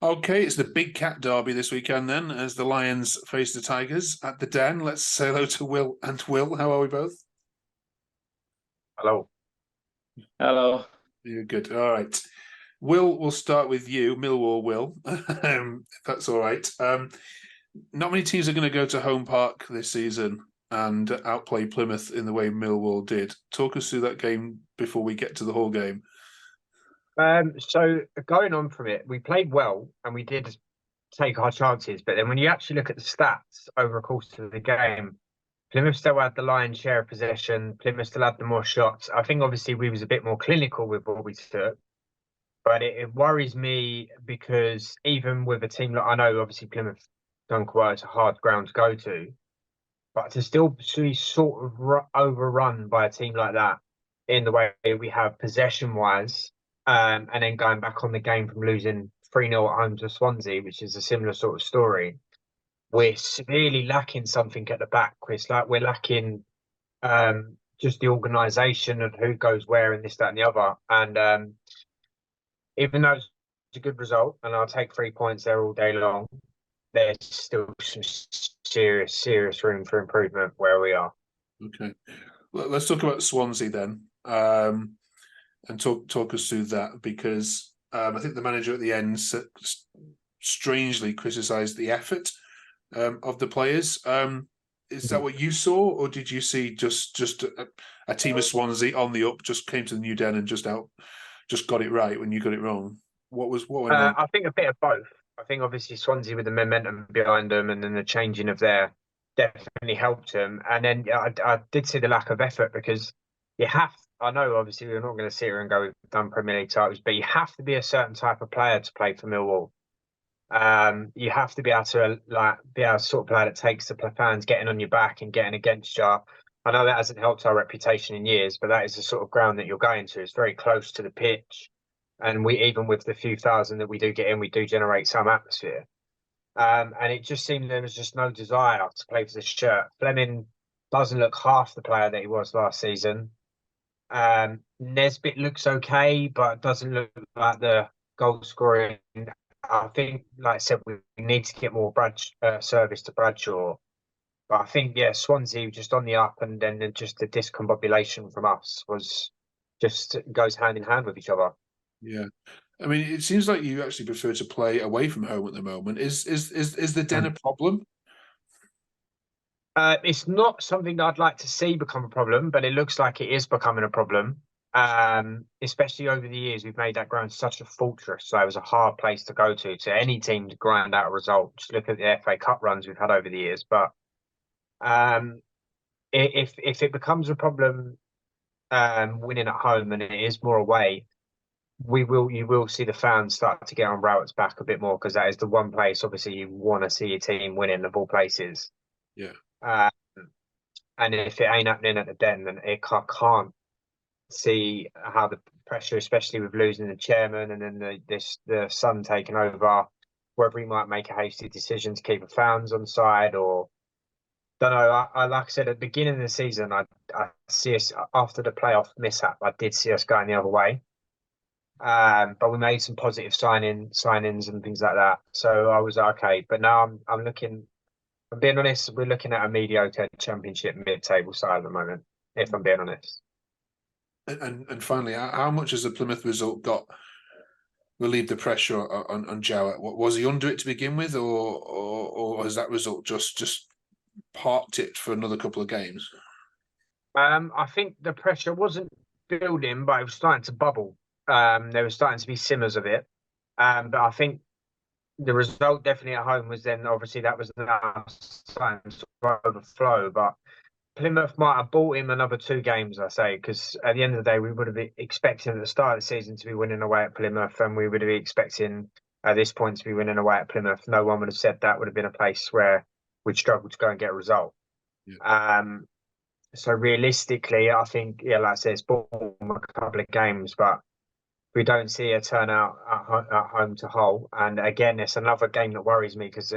Okay, it's the Big Cat Derby this weekend then, as the Lions face the Tigers at the Den. Let's say hello to Will and Will. How are we both? Hello. Hello. You're good. All right. Will, we'll start with you, Millwall Will, if that's all right. Not many teams are going to go to Home Park this season and outplay Plymouth in the way Millwall did. Talk us through that game before we get to the whole game. So going on from it, we played well and we did take our chances. But then when you actually look at the stats over the course of the game, Plymouth still had the lion's share of possession. Plymouth still had the more shots. I think obviously we was a bit more clinical with what we took. But it worries me because even with a team like, I know obviously Plymouth done quite, it's a hard ground to go to, but to still be sort of overrun by a team like that in the way we have possession wise, and then going back on the game from losing 3-0 at home to Swansea, which is a similar sort of story, we're severely lacking something at the back. It's like we're lacking just the organisation of who goes where and this, that, and the other. And even though it's a good result, and I'll take 3 points there all day long, there's still some serious room for improvement where we are. Okay. Let's talk about Swansea then, and talk us through that, because I think the manager at the end strangely criticised the effort of the players. Is that what you saw, or did you see just a team of Swansea on the up, just came to the new Den and just got it right when you got it wrong? What went wrong? I think a bit of both. I think obviously Swansea with the momentum behind them and then the changing of their definitely helped them. And then I did see the lack of effort because you have, I know obviously we're not going to sit here and go, we've done Premier League titles, but you have to be a certain type of player to play for Millwall. You have to be able to be a sort of player that takes the fans getting on your back and getting against you. I know that hasn't helped our reputation in years, but that is the sort of ground that you're going to. It's very close to the pitch. And we, even with the few thousand that we do get in, we do generate some atmosphere. And it just seemed there was just no desire to play for the shirt. Fleming doesn't look half the player that he was last season. Nesbitt looks okay, but doesn't look like the goal scoring. I think, like I said, we need to get more service to Bradshaw. But I think, yeah, Swansea just on the up, and then just the discombobulation from us was just goes hand in hand with each other. Yeah, I mean, it seems like you actually prefer to play away from home at the moment. Is the Den a problem? It's not something that I'd like to see become a problem, but it looks like it is becoming a problem. Especially over the years, we've made that ground such a fortress. So it was a hard place to go to any team to grind out a result. Just look at the FA Cup runs we've had over the years. But if it becomes a problem winning at home and it is more away, you will see the fans start to get on Rowett's back a bit more, because that is the one place obviously you want to see your team winning of all places. Yeah. And if it ain't happening at the Den, then can't see how the pressure, especially with losing the chairman and then the son taking over, whether he might make a hasty decision to keep the fans on side, or don't know. I like I said at the beginning of the season, I see us after the playoff mishap. I did see us going the other way. But we made some positive signings and things like that. So I was okay. But now I'm looking. I'm being honest. We're looking at a mediocre Championship mid-table side at the moment. If I'm being honest. And finally, how much has the Plymouth result got relieved the pressure on Jowett? Was he under it to begin with, or has that result just parked it for another couple of games? I think the pressure wasn't building, but it was starting to bubble. There was starting to be simmers of it. But I think the result definitely at home was then obviously that was now starting to overflow. But Plymouth might have bought him another 2 games, I say, because at the end of the day, we would have been expecting at the start of the season to be winning away at Plymouth, and we would have been expecting at this point to be winning away at Plymouth. No one would have said that would have been a place where we'd struggle to go and get a result. Yeah. So realistically, I think, yeah, like I said, it's bought him a couple of games, but we don't see a turnout at home to Hull. And again, it's another game that worries me because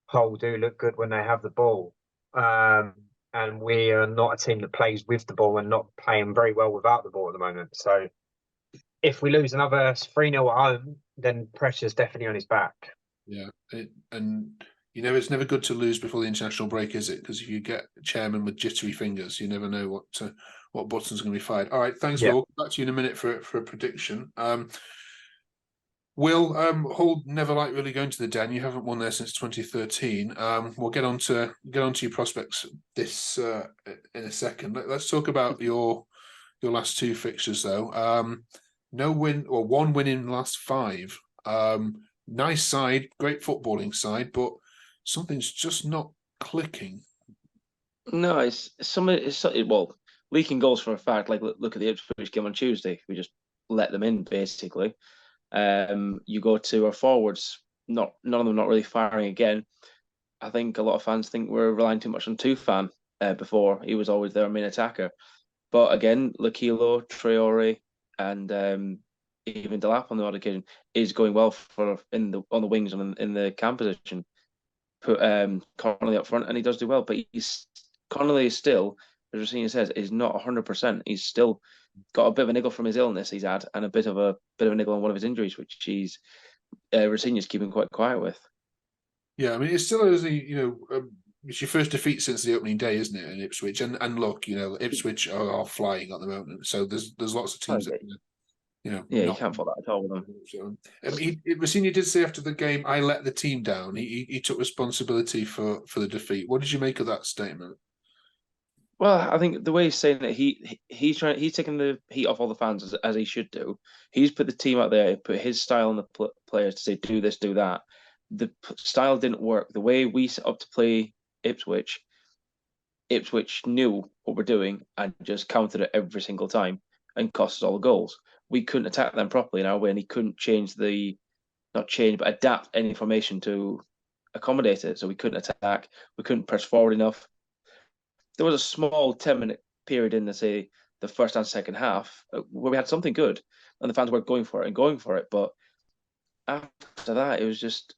Hull do look good when they have the ball. And we are not a team that plays with the ball and not playing very well without the ball at the moment. So if we lose another 3-0 at home, then pressure's definitely on his back. Yeah, and it's never good to lose before the international break, is it? Because if you get a chairman with jittery fingers, you never know what button's going to be fired. All right, thanks, Yeah. Will. Back to you in a minute for a prediction. Will, Hull never like really going to the Den. You haven't won there since 2013. We'll get on to your prospects this in a second. Let's talk about your last two fixtures though. No win or one win in the last five. Nice side, great footballing side, but something's just not clicking. No, well, leaking goals for a fact. Like look at the Ipswich game on Tuesday. We just let them in basically. You go to our forwards. None of them not really firing again. I think a lot of fans think we're relying too much on Tufan. Before he was always their main attacker, but again, Lakilo, Traore, and even Delap on the odd occasion is going well on the wings and in the cam position. Put Connolly up front, and he does do well. But Connolly is still, as Rosina says, is not 100%. He's still got a bit of a niggle from his illness he's had, and a bit of a niggle on one of his injuries, which Rosina's keeping quite quiet with. Yeah, I mean, it's still it's your first defeat since the opening day, isn't it? In Ipswich, and look, Ipswich are flying at the moment. So there's lots of teams that yeah, you can't fault that at all with them. Rosina did say after the game, "I let the team down." He took responsibility for the defeat. What did you make of that statement? Well, I think the way he's saying that he's taking the heat off all the fans as he should do. He's put the team out there, put his style on the players to say do this, do that. The style didn't work. The way we set up to play Ipswich knew what we're doing and just countered it every single time and cost us all the goals. We couldn't attack them properly now when he couldn't adapt any formation to accommodate it. So we couldn't attack. We couldn't press forward enough. There was a small 10-minute period in the first and second half where we had something good and the fans were going for it. But after that, it was just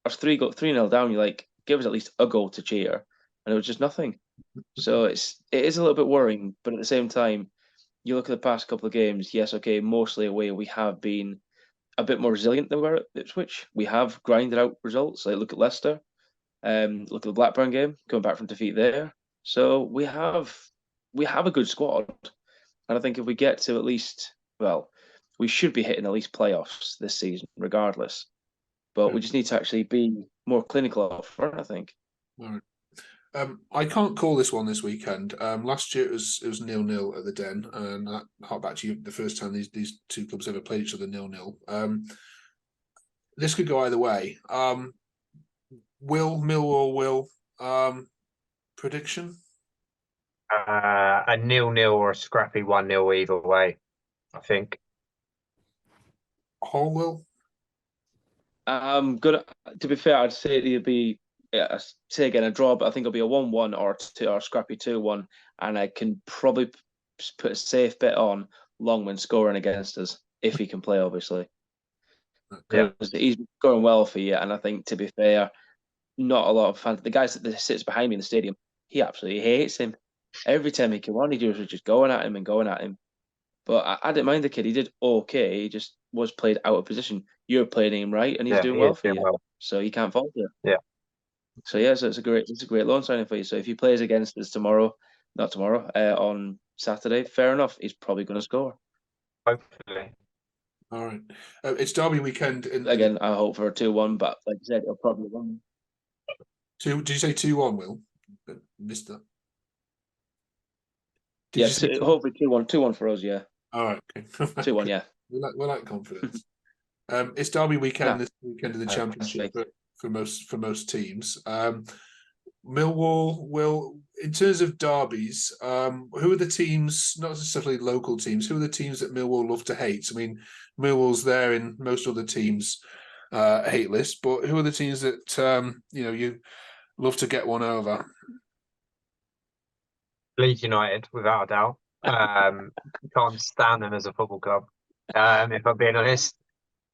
us 3-0 down. You're like, give us at least a goal to cheer, and it was just nothing. So it is a little bit worrying, but at the same time, you look at the past couple of games. Yes, okay, mostly away, we have been a bit more resilient than we were at Ipswich. We have grinded out results. Like look at Leicester, look at the Blackburn game, coming back from defeat there. So we have a good squad, and I think if we get to at least, well, we should be hitting at least playoffs this season, regardless. But we just need to actually be more clinical up front, I think. All right. I can't call this one this weekend. Last year it was 0-0 at the Den, and I hark back to you the first time these two clubs ever played each other 0-0. This could go either way. Millwall prediction? A 0-0 or a scrappy 1-0 either way, I think. Hull will? Good. To be fair, I'd say it'd be say again a draw, but I think it'll be a 1-1 or a scrappy 2-1, and I can probably put a safe bet on Longman scoring against us if he can play, obviously, because he's scoring well for you. And I think, to be fair, not a lot of fans. The guy that sits behind me in the stadium, he absolutely hates him. Every time he came on, he was just going at him. But I didn't mind the kid. He did okay. He just was played out of position. You're playing him right, and he's doing well for you. So you can't fault it. Yeah. So yeah, so it's a great loan signing for you. So if he plays against us on Saturday, fair enough. He's probably going to score. Hopefully. All right. It's Derby weekend. Again, I hope for a 2-1, but like I said, he'll probably win. Did you say 2-1, Will? Missed that. Hopefully 2-1 for us. Yeah. All right. Okay. 2-1. Yeah. We like confidence. It's Derby weekend this weekend of the Championship for most teams. Millwall will, in terms of derbies, who are the teams, not necessarily local teams, who are the teams that Millwall love to hate? I mean, Millwall's there in most other teams' hate list, but who are the teams that you love to get one over? Leeds United, without a doubt. Can't stand them as a football club, if I'm being honest.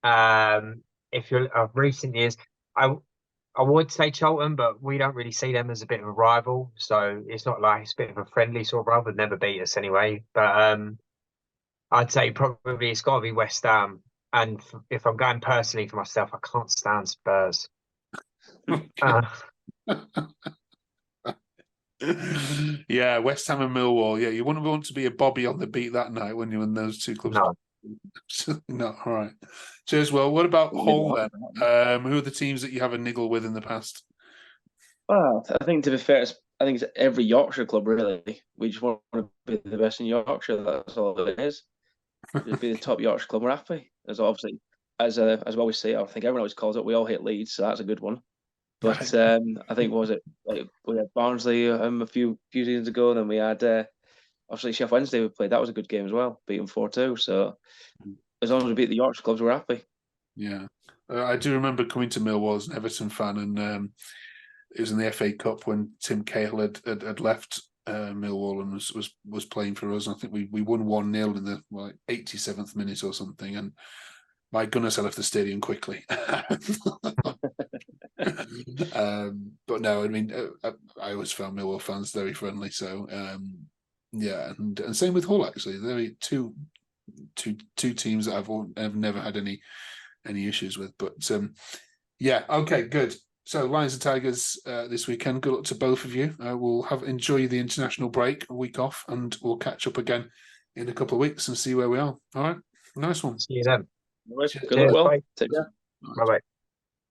If you're of recent years, I would say Charlton, but we don't really see them as a bit of a rival. So it's not like it's a bit of a friendly sort of rival. Never beat us anyway. But I'd say probably it's got to be West Ham. And if I'm going personally for myself, I can't stand Spurs. Uh, Yeah, West Ham and Millwall. Yeah, you wouldn't want to be a Bobby on the beat that night when you're in those two clubs. no. Absolutely not. All right. Cheers. Well, what about Yeah. Hull then? Who are the teams that you have a niggle with in the past? Well, I think to be fair, I think it's every Yorkshire club really. We just want to be the best in Yorkshire. That's all it is. Just be the top Yorkshire club. We're happy. As obviously, as we always say, I think everyone always calls it. We all hate Leeds, so that's a good one. But Right. I think what was it, like, we had Barnsley a few seasons ago, and then we had obviously Sheffield Wednesday we played. That was a good game as well, beat them 4-2. So as long as we beat the Yorkshire clubs, we're happy. Yeah. I do remember coming to Millwall as an Everton fan, and it was in the FA Cup when Tim Cahill had left Millwall and was playing for us. And I think we won 1-0 in the 87th minute or something. And my goodness, I left the stadium quickly. But no, I mean, I always found Millwall fans very friendly. So yeah, and same with Hull actually. They're two teams that I've never had any issues with. But yeah, okay, good. So Lions and Tigers this weekend. Good luck to both of you. We'll enjoy the international break, a week off, and we'll catch up again in a couple of weeks and see where we are. All right, nice one. See you then. Good Cheers, luck, Will. bye. Take care. Bye bye.